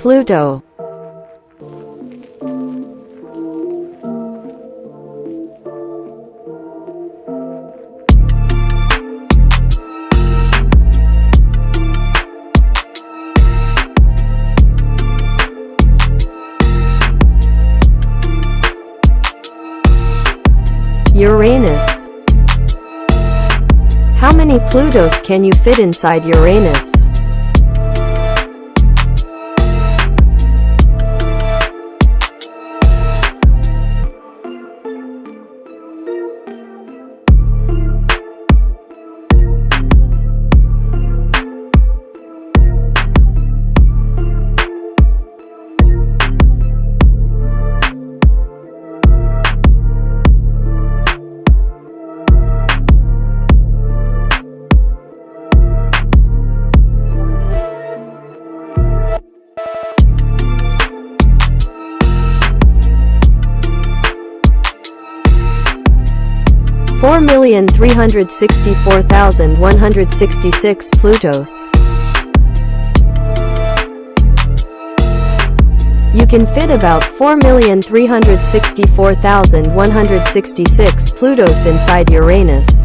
Pluto. Uranus. How many Plutos can you fit inside Uranus? Four 4,364,166 Plutos. You can fit about 4,364,166 Plutos inside Uranus.